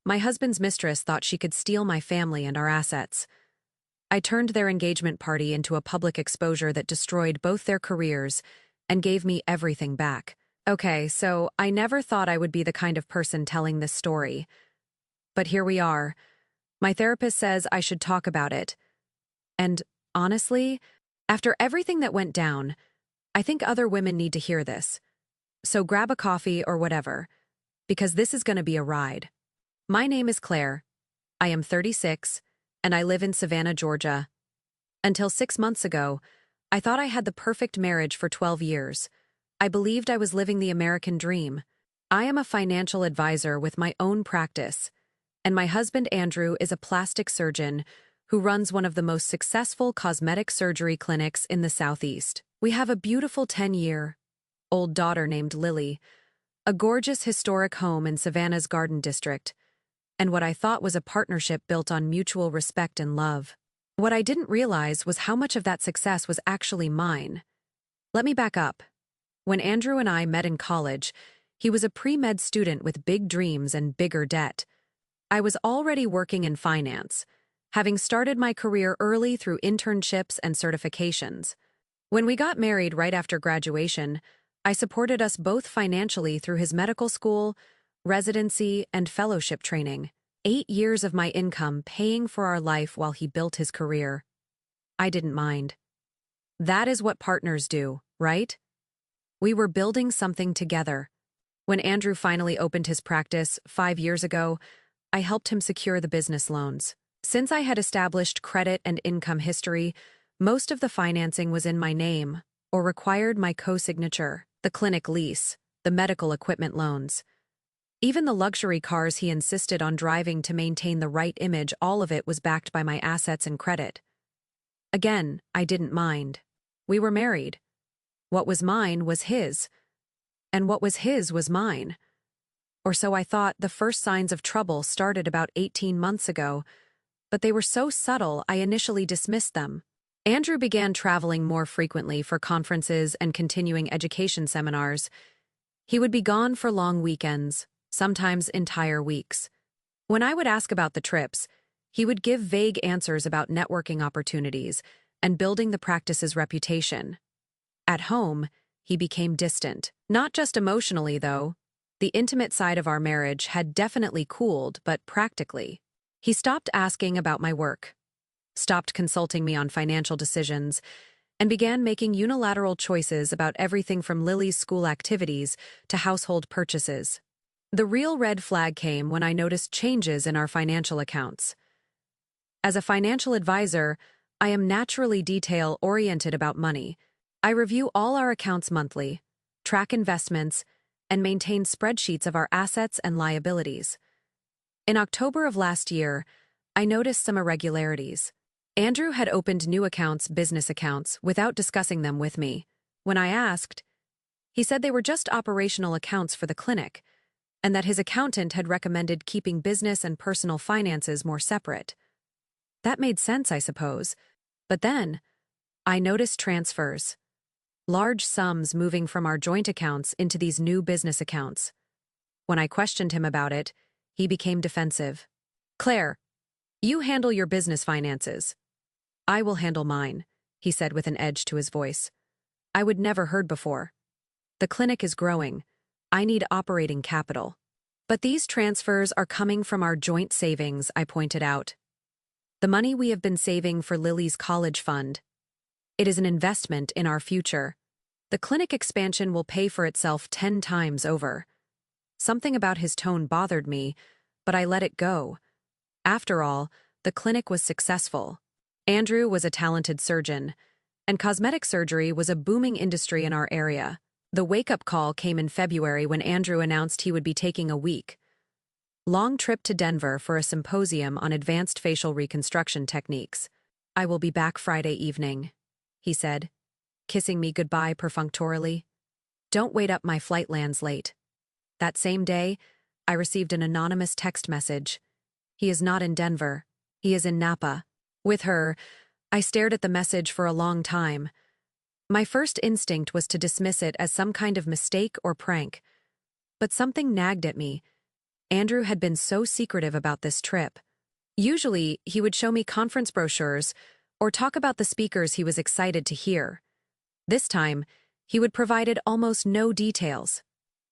My husband's mistress thought she could steal my family and our assets. I turned their engagement party into a public exposure that destroyed both their careers and gave me everything back. Okay, so I never thought I would be the kind of person telling this story. But here we are. My therapist says I should talk about it. And honestly, after everything that went down, I think other women need to hear this. So grab a coffee or whatever, because this is going to be a ride. My name is Claire. I am 36, and I live in Savannah, Georgia. Until 6 months ago, I thought I had the perfect marriage for 12 years. I believed I was living the American dream. I am a financial advisor with my own practice, and my husband Andrew is a plastic surgeon who runs one of the most successful cosmetic surgery clinics in the Southeast. We have a beautiful 10-year-old daughter named Lily, a gorgeous historic home in Savannah's Garden District, and what I thought was a partnership built on mutual respect and love. What I didn't realize was how much of that success was actually mine. Let me back up. When Andrew and I met in college, he was a pre-med student with big dreams and bigger debt. I was already working in finance, having started my career early through internships and certifications. When we got married right after graduation, I supported us both financially through his medical school, residency, and fellowship training. 8 years of my income paying for our life while he built his career. I didn't mind. That is what partners do, right? We were building something together. When Andrew finally opened his practice 5 years ago, I helped him secure the business loans. Since I had established credit and income history, most of the financing was in my name or required my co-signature, the clinic lease, the medical equipment loans. Even the luxury cars he insisted on driving to maintain the right image, all of it was backed by my assets and credit. Again, I didn't mind. We were married. What was mine was his, and what was his was mine. Or so I thought. The first signs of trouble started about 18 months ago, but they were so subtle I initially dismissed them. Andrew began traveling more frequently for conferences and continuing education seminars. He would be gone for long weekends, sometimes entire weeks. When I would ask about the trips, he would give vague answers about networking opportunities and building the practice's reputation. At home, he became distant. Not just emotionally, though. The intimate side of our marriage had definitely cooled, but practically. He stopped asking about my work, stopped consulting me on financial decisions, and began making unilateral choices about everything from Lily's school activities to household purchases. The real red flag came when I noticed changes in our financial accounts. As a financial advisor, I am naturally detail-oriented about money. I review all our accounts monthly, track investments, and maintain spreadsheets of our assets and liabilities. In October of last year, I noticed some irregularities. Andrew had opened new accounts, business accounts, without discussing them with me. When I asked, he said they were just operational accounts for the clinic, and that his accountant had recommended keeping business and personal finances more separate. That made sense, I suppose. But then, I noticed transfers. Large sums moving from our joint accounts into these new business accounts. When I questioned him about it, he became defensive. "Claire, you handle your business finances. I will handle mine," he said with an edge to his voice. I would never heard before. The clinic is growing. I need operating capital. But these transfers are coming from our joint savings, I pointed out. The money we have been saving for Lily's college fund. It is an investment in our future. The clinic expansion will pay for itself 10 times over. Something about his tone bothered me, but I let it go. After all, the clinic was successful. Andrew was a talented surgeon, and cosmetic surgery was a booming industry in our area. The wake-up call came in February when Andrew announced he would be taking a week-long trip to Denver for a symposium on advanced facial reconstruction techniques. "I will be back Friday evening," he said, kissing me goodbye perfunctorily. "Don't wait up, my flight lands late." That same day, I received an anonymous text message. "He is not in Denver. He is in Napa." With her, I stared at the message for a long time. My first instinct was to dismiss it as some kind of mistake or prank. But something nagged at me. Andrew had been so secretive about this trip. Usually, he would show me conference brochures or talk about the speakers he was excited to hear. This time, he would provided almost no details.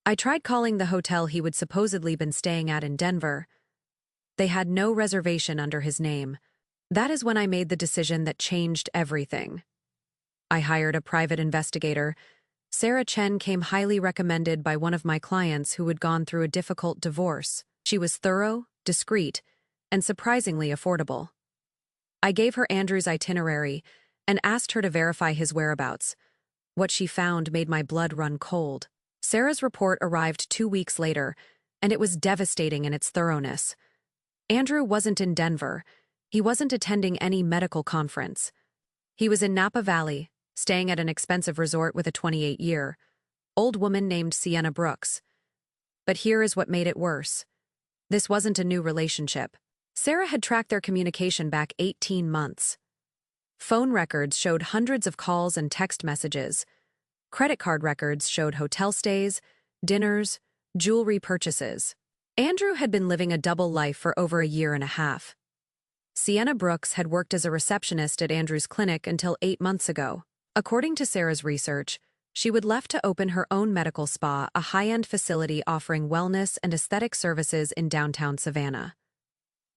I tried calling the hotel he would supposedly been staying at in Denver. They had no reservation under his name. That is when I made the decision that changed everything. I hired a private investigator. Sarah Chen came highly recommended by one of my clients who had gone through a difficult divorce. She was thorough, discreet, and surprisingly affordable. I gave her Andrew's itinerary and asked her to verify his whereabouts. What she found made my blood run cold. Sarah's report arrived 2 weeks later, and it was devastating in its thoroughness. Andrew wasn't in Denver. He wasn't attending any medical conference. He was in Napa Valley, staying at an expensive resort with a 28-year-old woman named Sienna Brooks. But here is what made it worse. This wasn't a new relationship. Sarah had tracked their communication back 18 months. Phone records showed hundreds of calls and text messages. Credit card records showed hotel stays, dinners, jewelry purchases. Andrew had been living a double life for over a year and a half. Sienna Brooks had worked as a receptionist at Andrew's clinic until 8 months ago. According to Sarah's research, she would left to open her own medical spa, a high-end facility offering wellness and aesthetic services in downtown Savannah.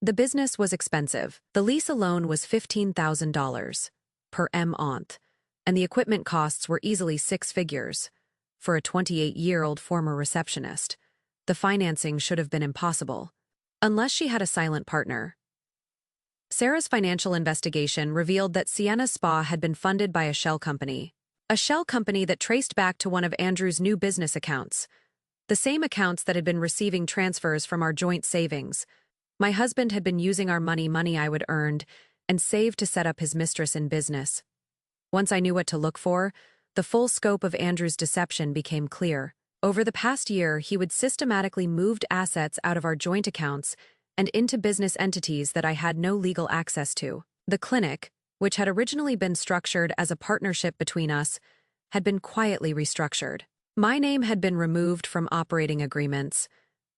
The business was expensive. The lease alone was $15,000 per month, and the equipment costs were easily 6 figures. For a 28-year-old former receptionist, the financing should have been impossible, unless she had a silent partner. Sarah's financial investigation revealed that Sienna's spa had been funded by a shell company that traced back to one of Andrew's new business accounts, the same accounts that had been receiving transfers from our joint savings. My husband had been using our money I would earned and saved to set up his mistress in business. Once I knew what to look for, the full scope of Andrew's deception became clear. Over the past year, he would systematically moved assets out of our joint accounts and into business entities that I had no legal access to. The clinic, which had originally been structured as a partnership between us, had been quietly restructured. My name had been removed from operating agreements,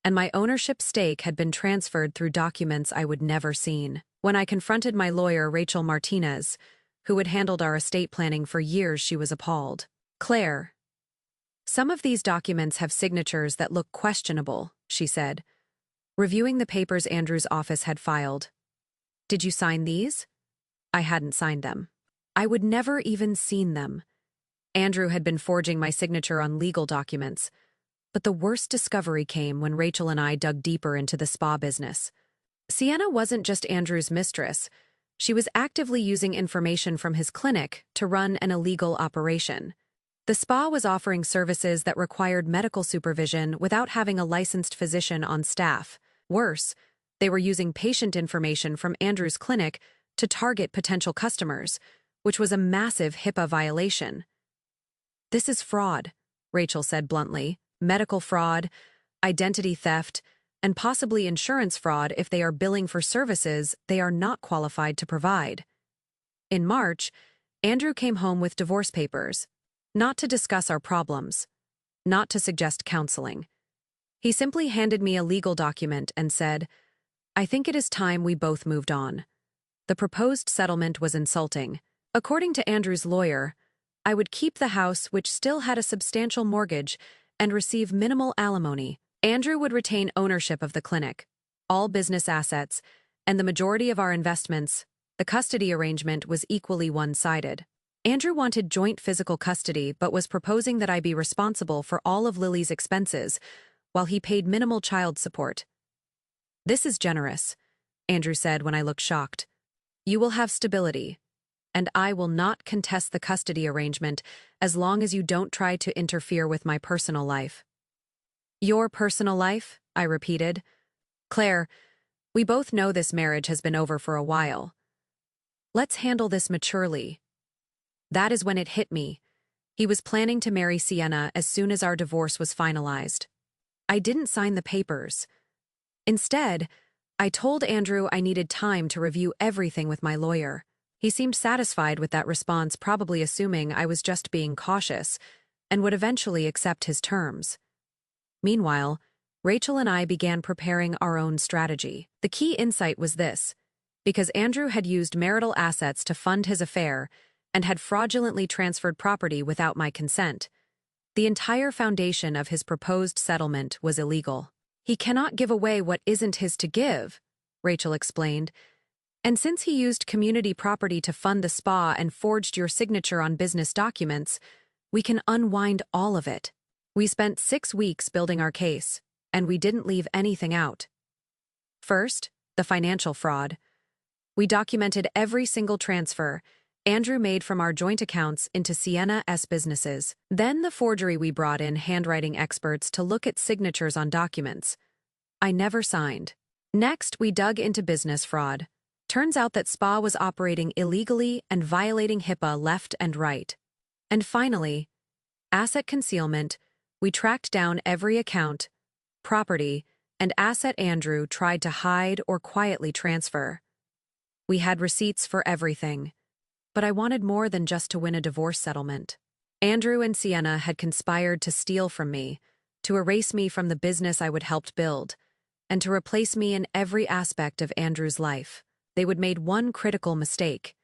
and my ownership stake had been transferred through documents I would never seen. When I confronted my lawyer, Rachel Martinez, who had handled our estate planning for years, she was appalled. "Claire, some of these documents have signatures that look questionable," she said, reviewing the papers Andrew's office had filed. "Did you sign these?" I hadn't signed them. I would never even seen them. Andrew had been forging my signature on legal documents. But the worst discovery came when Rachel and I dug deeper into the spa business. Sienna wasn't just Andrew's mistress. She was actively using information from his clinic to run an illegal operation. The spa was offering services that required medical supervision without having a licensed physician on staff. Worse, they were using patient information from Andrew's clinic to target potential customers, which was a massive HIPAA violation. "This is fraud," Rachel said bluntly. "Medical fraud, identity theft, and possibly insurance fraud if they are billing for services they are not qualified to provide." In March, Andrew came home with divorce papers, not to discuss our problems, not to suggest counseling. He simply handed me a legal document and said, "I think it is time we both moved on." The proposed settlement was insulting. According to Andrew's lawyer, I would keep the house, which still had a substantial mortgage, and receive minimal alimony. Andrew would retain ownership of the clinic, all business assets, and the majority of our investments. The custody arrangement was equally one-sided. Andrew wanted joint physical custody but was proposing that I be responsible for all of Lily's expenses, while he paid minimal child support. "This is generous," Andrew said when I looked shocked. "You will have stability, and I will not contest the custody arrangement as long as you don't try to interfere with my personal life." "Your personal life?" I repeated. "Claire, we both know this marriage has been over for a while. Let's handle this maturely." That is when it hit me. He was planning to marry Sienna as soon as our divorce was finalized. I didn't sign the papers. Instead, I told Andrew I needed time to review everything with my lawyer. He seemed satisfied with that response, probably assuming I was just being cautious, and would eventually accept his terms. Meanwhile, Rachel and I began preparing our own strategy. The key insight was this: because Andrew had used marital assets to fund his affair and had fraudulently transferred property without my consent, the entire foundation of his proposed settlement was illegal. "He cannot give away what isn't his to give," Rachel explained. "And since he used community property to fund the spa and forged your signature on business documents, we can unwind all of it." We spent 6 weeks building our case, and we didn't leave anything out. First, the financial fraud. We documented every single transfer Andrew made from our joint accounts into Sienna's businesses. Then the forgery. We brought in handwriting experts to look at signatures on documents I never signed. Next, we dug into business fraud. Turns out that Spa was operating illegally and violating HIPAA left and right. And finally, asset concealment. We tracked down every account, property, and asset Andrew tried to hide or quietly transfer. We had receipts for everything. But I wanted more than just to win a divorce settlement. Andrew and Sienna had conspired to steal from me, to erase me from the business I would help build, and to replace me in every aspect of Andrew's life. They would made one critical mistake.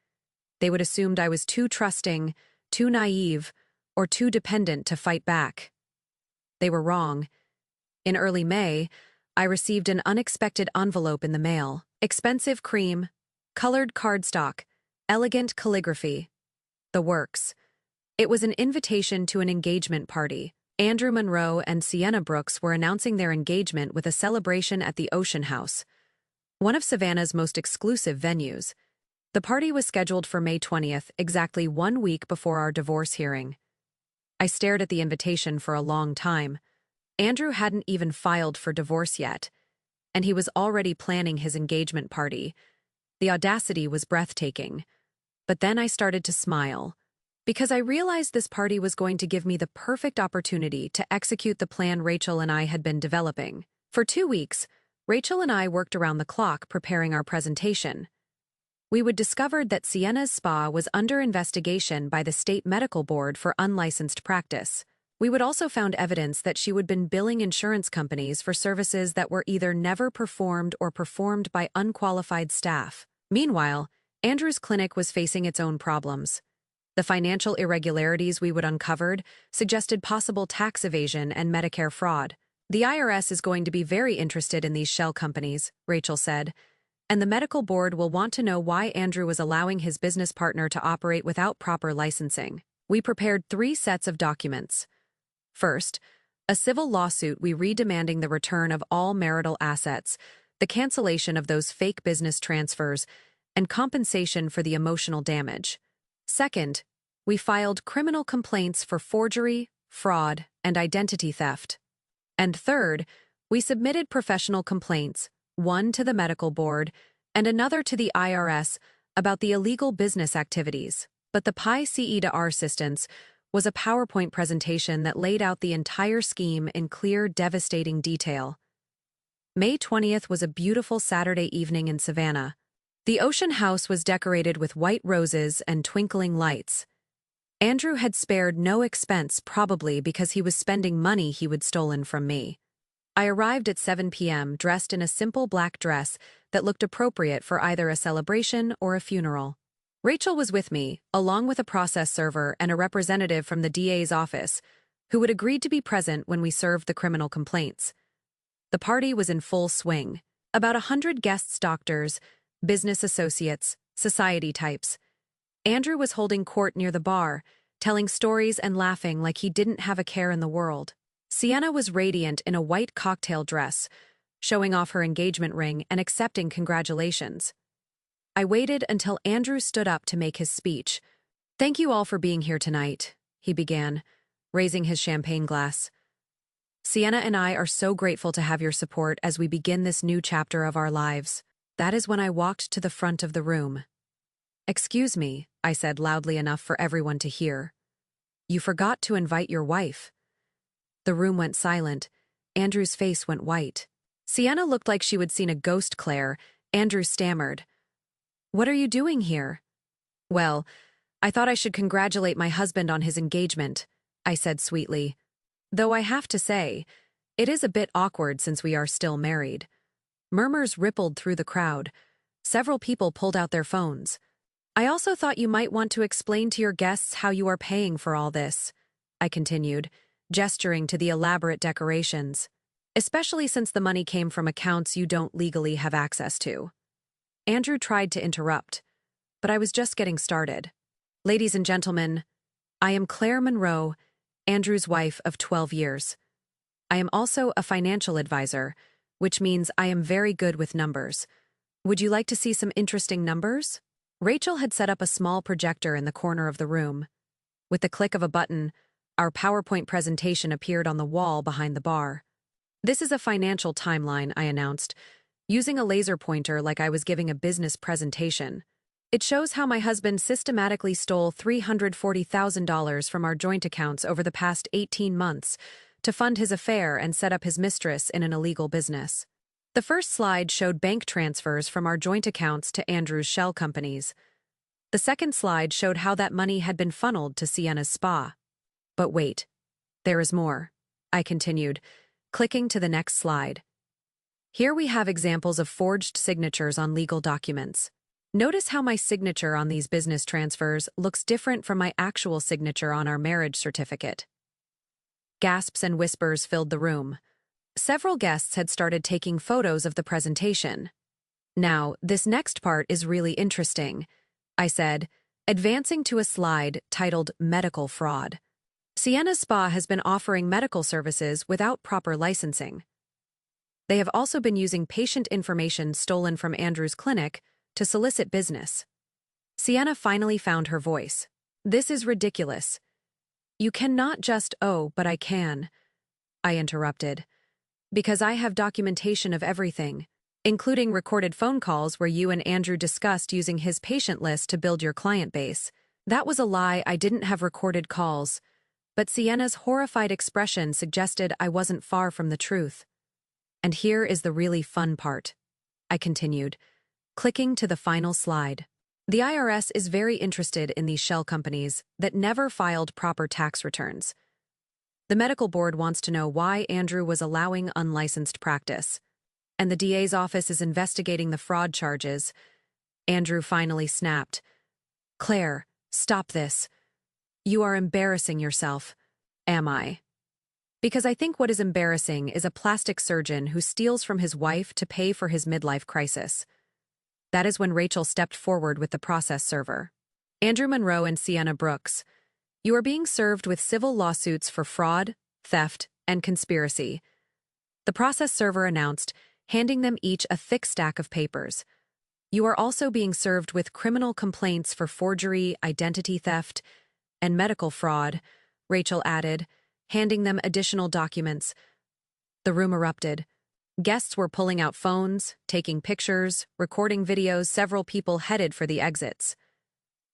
They would assumed I was too trusting, too naive, or too dependent to fight back. They were wrong. In early May, I received an unexpected envelope in the mail. Expensive cream, colored cardstock, elegant calligraphy. The works. It was an invitation to an engagement party. Andrew Monroe and Sienna Brooks were announcing their engagement with a celebration at the Ocean House, one of Savannah's most exclusive venues. The party was scheduled for May 20th, exactly 1 week before our divorce hearing. I stared at the invitation for a long time. Andrew hadn't even filed for divorce yet, and he was already planning his engagement party. The audacity was breathtaking. But then I started to smile, because I realized this party was going to give me the perfect opportunity to execute the plan Rachel and I had been developing. For 2 weeks, Rachel and I worked around the clock preparing our presentation. We would discovered that Sienna's spa was under investigation by the state medical board for unlicensed practice. We would also found evidence that she would been billing insurance companies for services that were either never performed or performed by unqualified staff. Meanwhile, Andrew's clinic was facing its own problems. The financial irregularities we would uncovered suggested possible tax evasion and Medicare fraud. "The IRS is going to be very interested in these shell companies," Rachel said, "and the medical board will want to know why Andrew was allowing his business partner to operate without proper licensing." We prepared 3 sets of documents. First, a civil lawsuit we demanding the return of all marital assets, the cancellation of those fake business transfers, and compensation for the emotional damage. Second, we filed criminal complaints for forgery, fraud, and identity theft. And third, we submitted professional complaints, one to the medical board and another to the IRS about the illegal business activities. But the PI-CE to our assistance was a PowerPoint presentation that laid out the entire scheme in clear, devastating detail. May 20th was a beautiful Saturday evening in Savannah. The Ocean House was decorated with white roses and twinkling lights. Andrew had spared no expense, probably because he was spending money he would stolen from me. I arrived at 7 p.m. dressed in a simple black dress that looked appropriate for either a celebration or a funeral. Rachel was with me, along with a process server and a representative from the DA's office, who had agreed to be present when we served the criminal complaints. The party was in full swing. About 100 guests, doctors, business associates, society types. Andrew was holding court near the bar, telling stories and laughing like he didn't have a care in the world. Sienna was radiant in a white cocktail dress, showing off her engagement ring and accepting congratulations. I waited until Andrew stood up to make his speech. "Thank you all for being here tonight," he began, raising his champagne glass. "Sienna and I are so grateful to have your support as we begin this new chapter of our lives." That is when I walked to the front of the room. "Excuse me," I said loudly enough for everyone to hear. "You forgot to invite your wife." The room went silent. Andrew's face went white. Sienna looked like she would seen a ghost. Claire. Andrew stammered. "What are you doing here?" "Well, I thought I should congratulate my husband on his engagement," I said sweetly. "Though I have to say, It is a bit awkward since we are still married. Murmurs rippled through the crowd. Several people pulled out their phones. I also thought you might want to explain to your guests how you are paying for all this, I continued, gesturing to the elaborate decorations, especially since the money came from accounts you don't legally have access to. Andrew tried to interrupt, but I was just getting started. Ladies and gentlemen, I am Claire Monroe, Andrew's wife of 12 years. I am also a financial advisor, which means I am very good with numbers. Would you like to see some interesting numbers? Rachel had set up a small projector in the corner of the room. With the click of a button, our PowerPoint presentation appeared on the wall behind the bar. This is a financial timeline, I announced, using a laser pointer like I was giving a business presentation. It shows how my husband systematically stole $340,000 from our joint accounts over the past 18 months to fund his affair and set up his mistress in an illegal business. The first slide showed bank transfers from our joint accounts to Andrew's shell companies. The second slide showed how that money had been funneled to Sienna's spa. But wait, there is more, I continued, clicking to the next slide. Here we have examples of forged signatures on legal documents. Notice how my signature on these business transfers looks different from my actual signature on our marriage certificate. Gasps and whispers filled the room. Several guests had started taking photos of the presentation. Now, this next part is really interesting, I said, advancing to a slide titled Medical Fraud. Sienna's Spa has been offering medical services without proper licensing. They have also been using patient information stolen from Andrew's clinic to solicit business. Sienna finally found her voice. This is ridiculous. You cannot just, oh, but I can, I interrupted, because I have documentation of everything, including recorded phone calls where you and Andrew discussed using his patient list to build your client base. That was a lie. I didn't have recorded calls, but Sienna's horrified expression suggested I wasn't far from the truth. And here is the really fun part, I continued, clicking to the final slide. The IRS is very interested in these shell companies that never filed proper tax returns. The medical board wants to know why Andrew was allowing unlicensed practice, and the DA's office is investigating the fraud charges. Andrew finally snapped. Claire, stop this. You are embarrassing yourself. Am I? Because I think what is embarrassing is a plastic surgeon who steals from his wife to pay for his midlife crisis. That is when Rachel stepped forward with the process server. Andrew Monroe and Sienna Brooks, you are being served with civil lawsuits for fraud, theft, and conspiracy. The process server announced, handing them each a thick stack of papers. You are also being served with criminal complaints for forgery, identity theft, and medical fraud, Rachel added, handing them additional documents. The room erupted. Guests were pulling out phones, taking pictures, recording videos. Several people headed for the exits.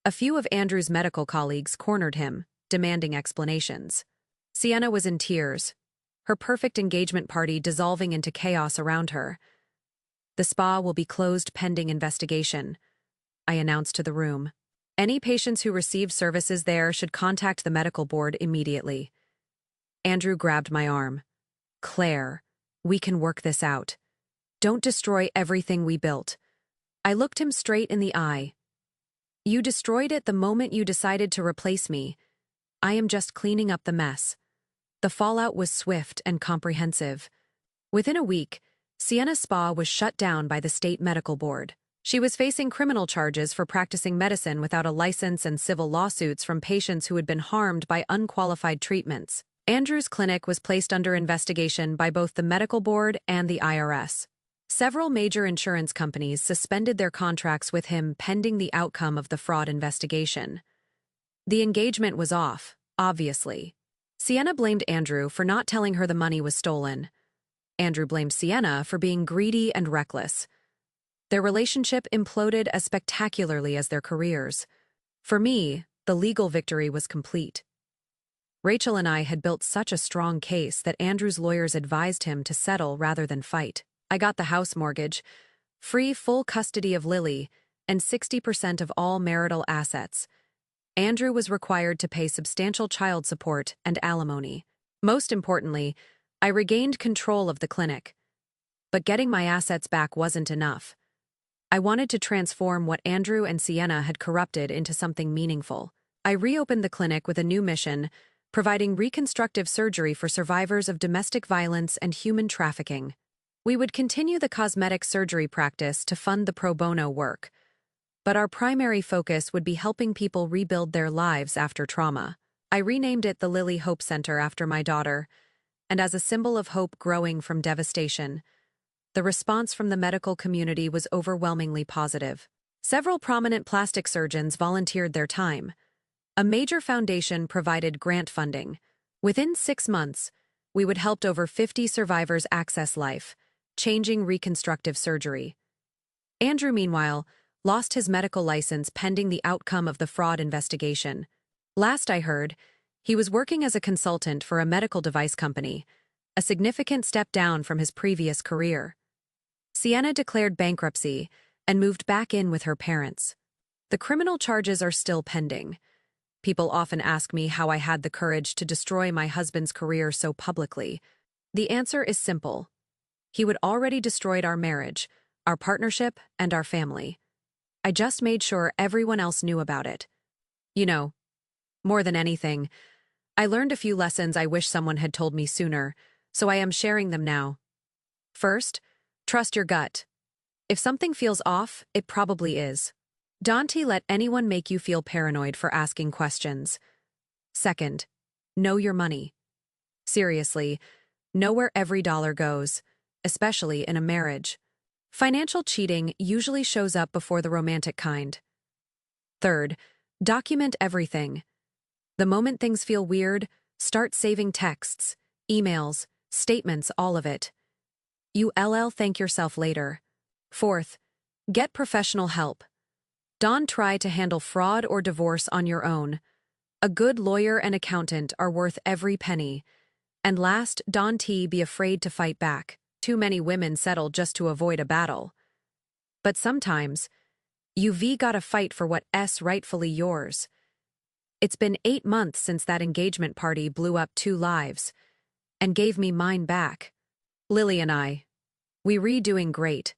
A few of Andrew's medical colleagues cornered him, demanding explanations. Sienna was in tears, her perfect engagement party dissolving into chaos around her. The spa will be closed pending investigation, I announced to the room. Any patients who receive services there should contact the medical board immediately. Andrew grabbed my arm. Claire, we can work this out. Don't destroy everything we built. I looked him straight in the eye. You destroyed it the moment you decided to replace me. I am just cleaning up the mess. The fallout was swift and comprehensive. Within a week, Sienna's Spa was shut down by the state medical board. She was facing criminal charges for practicing medicine without a license and civil lawsuits from patients who had been harmed by unqualified treatments. Andrew's clinic was placed under investigation by both the medical board and the IRS. Several major insurance companies suspended their contracts with him pending the outcome of the fraud investigation. The engagement was off, obviously. Sienna blamed Andrew for not telling her the money was stolen. Andrew blamed Sienna for being greedy and reckless. Their relationship imploded as spectacularly as their careers. For me, the legal victory was complete. Rachel and I had built such a strong case that Andrew's lawyers advised him to settle rather than fight. I got the house mortgage, free full custody of Lily, and 60% of all marital assets. Andrew was required to pay substantial child support and alimony. Most importantly, I regained control of the clinic. But getting my assets back wasn't enough. I wanted to transform what Andrew and Sienna had corrupted into something meaningful. I reopened the clinic with a new mission, providing reconstructive surgery for survivors of domestic violence and human trafficking. We would continue the cosmetic surgery practice to fund the pro bono work, but our primary focus would be helping people rebuild their lives after trauma. I renamed it the Lily Hope Center after my daughter, and as a symbol of hope growing from devastation, the response from the medical community was overwhelmingly positive. Several prominent plastic surgeons volunteered their time. A major foundation provided grant funding. Within 6 months, we would help over 50 survivors access life, changing reconstructive surgery. Andrew, meanwhile, lost his medical license pending the outcome of the fraud investigation. Last I heard, he was working as a consultant for a medical device company, a significant step down from his previous career. Sienna declared bankruptcy and moved back in with her parents. The criminal charges are still pending. People often ask me how I had the courage to destroy my husband's career so publicly. The answer is simple. He would already destroyed our marriage, our partnership, and our family. I just made sure everyone else knew about it. You know, more than anything, I learned a few lessons I wish someone had told me sooner, so I am sharing them now. First, trust your gut. If something feels off, it probably is. Don't let anyone make you feel paranoid for asking questions. Second, know your money. Seriously, know where every dollar goes, especially in a marriage. Financial cheating usually shows up before the romantic kind. Third, document everything. The moment things feel weird, start saving texts, emails, statements, all of it. You'll thank yourself later. Fourth, get professional help. Don't try to handle fraud or divorce on your own. A good lawyer and accountant are worth every penny. And last, don't be afraid to fight back. Too many women settle just to avoid a battle. But sometimes, you've gotta fight for what's rightfully yours. It's been 8 months since that engagement party blew up 2 lives and gave me mine back. Lily and we're doing great.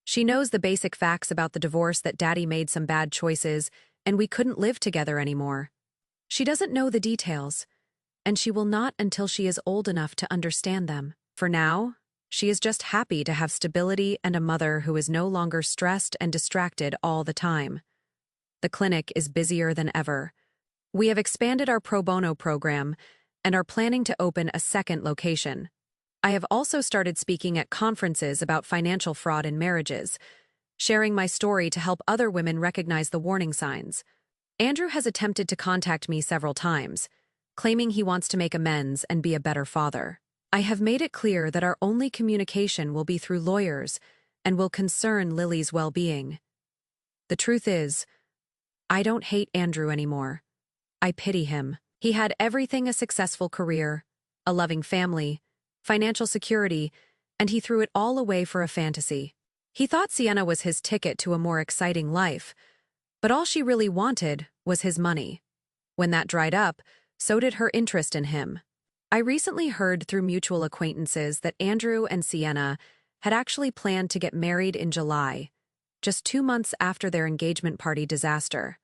She knows the basic facts about the divorce, that Daddy made some bad choices and we couldn't live together anymore. She doesn't know the details, and she will not until she is old enough to understand them. For now, she is just happy to have stability and a mother who is no longer stressed and distracted all the time. The clinic is busier than ever. We have expanded our pro bono program and are planning to open a second location. I have also started speaking at conferences about financial fraud in marriages, sharing my story to help other women recognize the warning signs. Andrew has attempted to contact me several times, claiming he wants to make amends and be a better father. I have made it clear that our only communication will be through lawyers and will concern Lily's well-being. The truth is, I don't hate Andrew anymore. I pity him. He had everything: a successful career, a loving family, financial security, and he threw it all away for a fantasy. He thought Sienna was his ticket to a more exciting life, but all she really wanted was his money. When that dried up, so did her interest in him. I recently heard through mutual acquaintances that Andrew and Sienna had actually planned to get married in July, just 2 months after their engagement party disaster.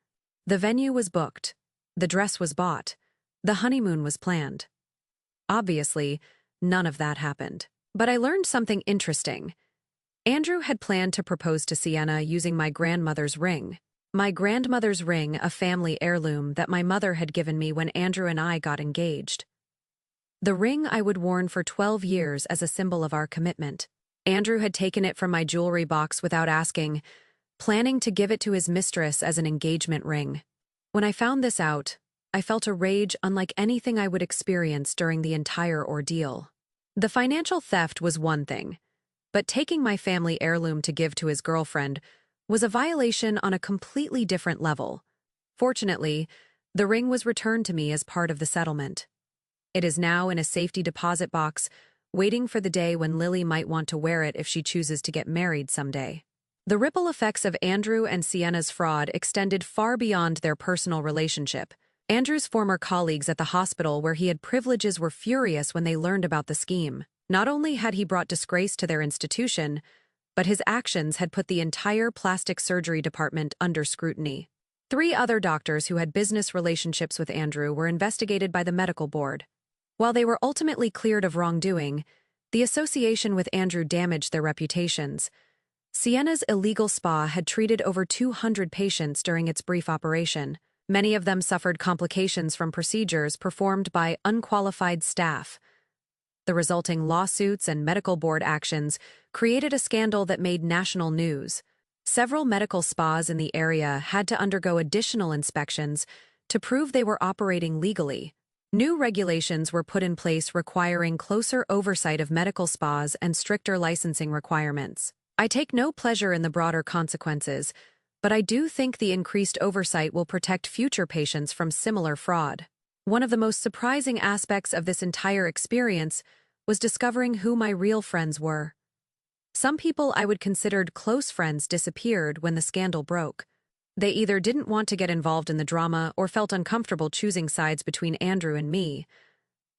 The venue was booked, the dress was bought, the honeymoon was planned. Obviously, none of that happened. But I learned something interesting. Andrew had planned to propose to Sienna using my grandmother's ring. My grandmother's ring, a family heirloom that my mother had given me when Andrew and I got engaged. The ring I would worn for 12 years as a symbol of our commitment. Andrew had taken it from my jewelry box without asking, planning to give it to his mistress as an engagement ring. When I found this out, I felt a rage unlike anything I would experience during the entire ordeal. The financial theft was one thing, but taking my family heirloom to give to his girlfriend was a violation on a completely different level. Fortunately, the ring was returned to me as part of the settlement. It is now in a safety deposit box, waiting for the day when Lily might want to wear it if she chooses to get married someday. The ripple effects of Andrew and Sienna's fraud extended far beyond their personal relationship. Andrew's former colleagues at the hospital where he had privileges were furious when they learned about the scheme. Not only had he brought disgrace to their institution, but his actions had put the entire plastic surgery department under scrutiny. 3 other doctors who had business relationships with Andrew were investigated by the medical board. While they were ultimately cleared of wrongdoing, the association with Andrew damaged their reputations. Sienna's illegal spa had treated over 200 patients during its brief operation. Many of them suffered complications from procedures performed by unqualified staff. The resulting lawsuits and medical board actions created a scandal that made national news. Several medical spas in the area had to undergo additional inspections to prove they were operating legally. New regulations were put in place requiring closer oversight of medical spas and stricter licensing requirements. I take no pleasure in the broader consequences, but I do think the increased oversight will protect future patients from similar fraud. One of the most surprising aspects of this entire experience was discovering who my real friends were. Some people I would considered close friends disappeared when the scandal broke. They either didn't want to get involved in the drama or felt uncomfortable choosing sides between Andrew and me.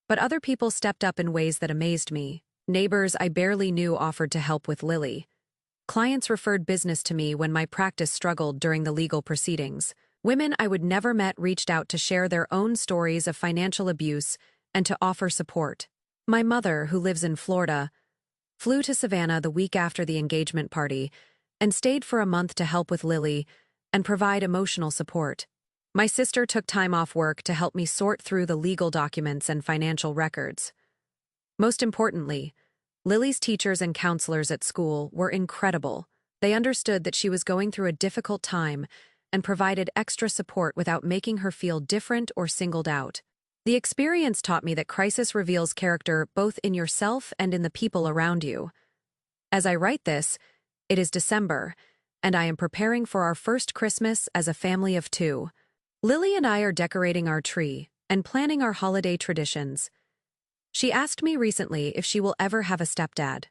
But other people stepped up in ways that amazed me. Neighbors I barely knew offered to help with Lily. Clients referred business to me when my practice struggled during the legal proceedings. Women I would never met reached out to share their own stories of financial abuse and to offer support. My mother, who lives in Florida, flew to Savannah the week after the engagement party and stayed for a month to help with Lily and provide emotional support. My sister took time off work to help me sort through the legal documents and financial records. Most importantly, Lily's teachers and counselors at school were incredible. They understood that she was going through a difficult time and provided extra support without making her feel different or singled out. The experience taught me that crisis reveals character both in yourself and in the people around you. As I write this, it is December, and I am preparing for our first Christmas as a family of 2. Lily and I are decorating our tree and planning our holiday traditions. She asked me recently if she will ever have a stepdad.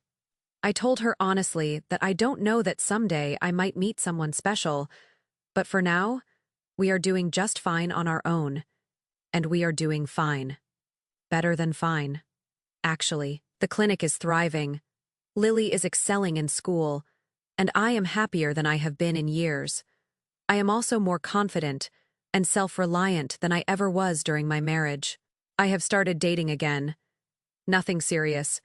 I told her honestly that I don't know, that someday I might meet someone special, but for now, we are doing just fine on our own. And we are doing fine. Better than fine. Actually, the clinic is thriving. Lily is excelling in school, and I am happier than I have been in years. I am also more confident and self-reliant than I ever was during my marriage. I have started dating again. Nothing serious,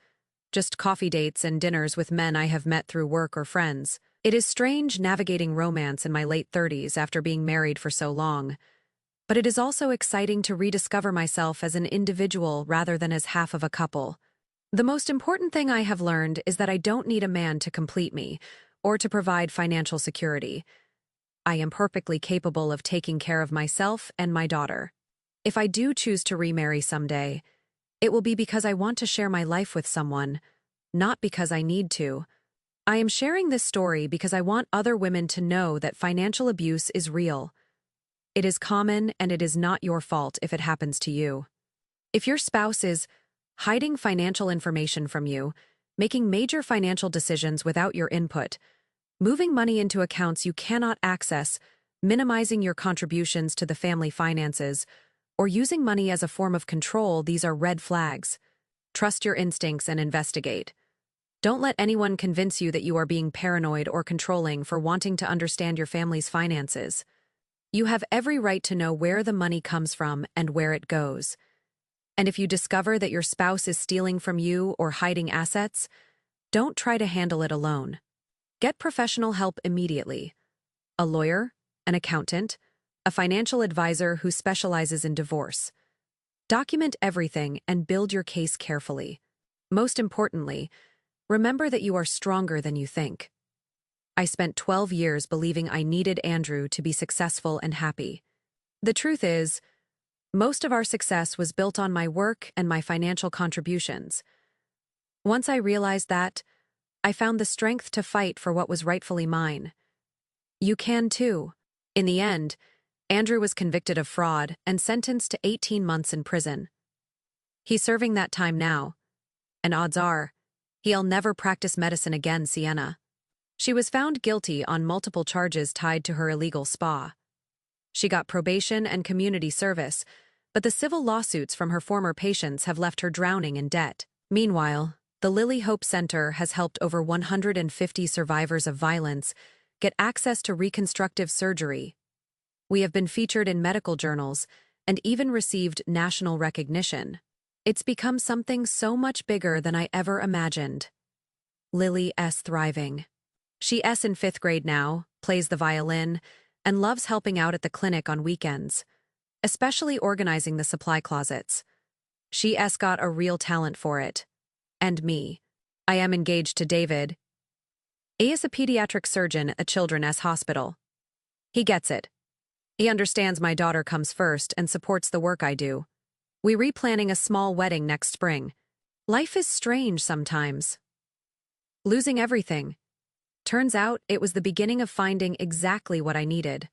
just coffee dates and dinners with men I have met through work or friends. It is strange navigating romance in my late 30s after being married for so long. But it is also exciting to rediscover myself as an individual rather than as half of a couple. The most important thing I have learned is that I don't need a man to complete me or to provide financial security. I am perfectly capable of taking care of myself and my daughter. If I do choose to remarry someday, it will be because I want to share my life with someone, not because I need to. I am sharing this story because I want other women to know that financial abuse is real. It is common, and it is not your fault if it happens to you. If your spouse is hiding financial information from you, making major financial decisions without your input, moving money into accounts you cannot access, minimizing your contributions to the family finances, or using money as a form of control, these are red flags. Trust your instincts and investigate. Don't let anyone convince you that you are being paranoid or controlling for wanting to understand your family's finances. You have every right to know where the money comes from and where it goes. And if you discover that your spouse is stealing from you or hiding assets, don't try to handle it alone. Get professional help immediately. A lawyer, an accountant, a financial advisor who specializes in divorce. Document everything and build your case carefully. Most importantly, remember that you are stronger than you think. I spent 12 years believing I needed Andrew to be successful and happy. The truth is, most of our success was built on my work and my financial contributions. Once I realized that, I found the strength to fight for what was rightfully mine. You can too. In the end, Andrew was convicted of fraud and sentenced to 18 months in prison. He's serving that time now, and odds are, he'll never practice medicine again, Sienna. She was found guilty on multiple charges tied to her illegal spa. She got probation and community service, but the civil lawsuits from her former patients have left her drowning in debt. Meanwhile, the Lily Hope Center has helped over 150 survivors of violence get access to reconstructive surgery. We have been featured in medical journals and even received national recognition. It's become something so much bigger than I ever imagined. Lily S. thriving. She's in 5th grade now, plays the violin, and loves helping out at the clinic on weekends, especially organizing the supply closets. She's got a real talent for it. And me. I am engaged to David. He is a pediatric surgeon at Children's Hospital. He gets it. He understands my daughter comes first and supports the work I do. We're replanning a small wedding next spring. Life is strange sometimes. Losing everything. Turns out it was the beginning of finding exactly what I needed.